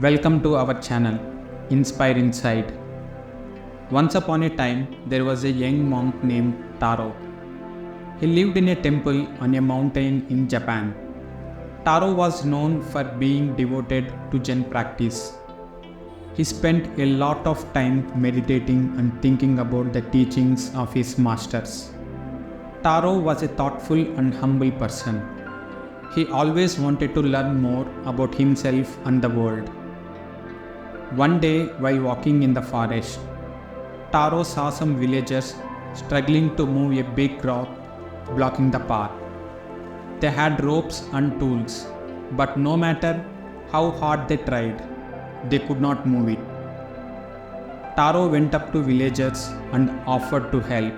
Welcome to our channel, Inspire Inside. Once upon a time, there was a young monk named Taro. He lived in a temple on a mountain in Japan. Taro was known for being devoted to Zen practice. He spent a lot of time meditating and thinking about the teachings of his masters. Taro was a thoughtful and humble person. He always wanted to learn more about himself and the world. One day, while walking in the forest, Taro saw some villagers struggling to move a big rock blocking the path. They had ropes and tools, but no matter how hard they tried, they could not move it. Taro went up to villagers and offered to help.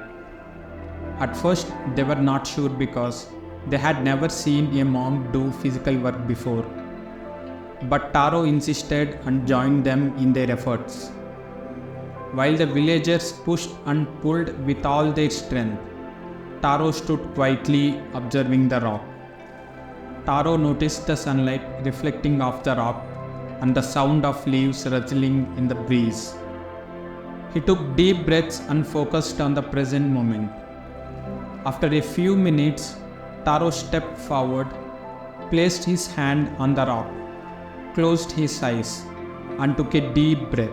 At first, they were not sure because they had never seen a monk do physical work before. But Taro insisted and joined them in their efforts. While the villagers pushed and pulled with all their strength, Taro stood quietly observing the rock. Taro noticed the sunlight reflecting off the rock and the sound of leaves rustling in the breeze. He took deep breaths and focused on the present moment. After a few minutes, Taro stepped forward, placed his hand on the rock, closed his eyes, and took a deep breath.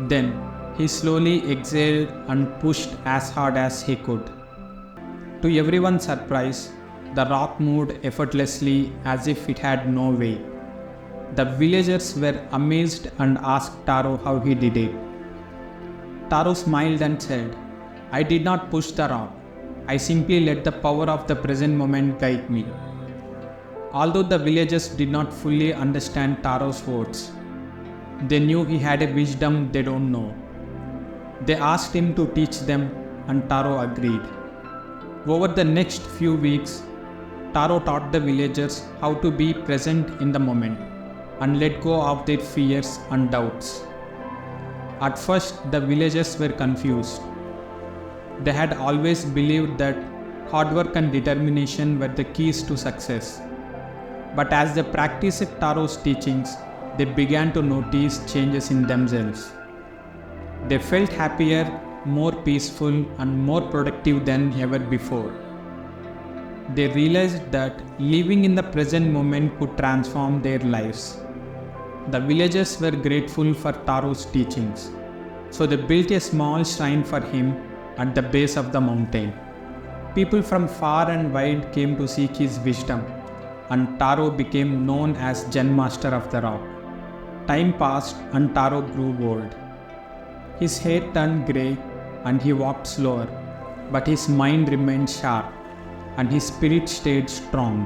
Then he slowly exhaled and pushed as hard as he could. To everyone's surprise, the rock moved effortlessly as if it had no weight. The villagers were amazed and asked Taro how he did it. Taro smiled and said, "I did not push the rock. I simply let the power of the present moment guide me." Although the villagers did not fully understand Taro's words, they knew he had a wisdom they don't know. They asked him to teach them, and Taro agreed. Over the next few weeks, Taro taught the villagers how to be present in the moment and let go of their fears and doubts. At first, the villagers were confused. They had always believed that hard work and determination were the keys to success. But as they practiced Taro's teachings, they began to notice changes in themselves. They felt happier, more peaceful, and more productive than ever before. They realized that living in the present moment could transform their lives. The villagers were grateful for Taro's teachings, so they built a small shrine for him at the base of the mountain. People from far and wide came to seek his wisdom, and Taro became known as Zen Master of the rock. Time passed and Taro grew old. His hair turned grey and he walked slower, but his mind remained sharp and his spirit stayed strong.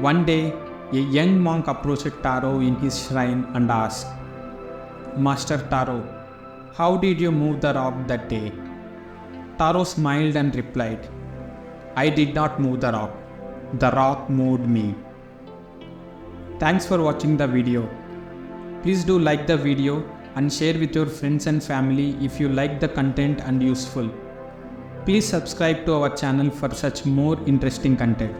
One day, a young monk approached Taro in his shrine and asked, "Master Taro, how did you move the rock that day?" Taro smiled and replied, "I did not move the rock. The rock moved me." Thanks for watching the video. Please do like the video and share with your friends and family if you like the content and useful. Please subscribe to our channel for such more interesting content.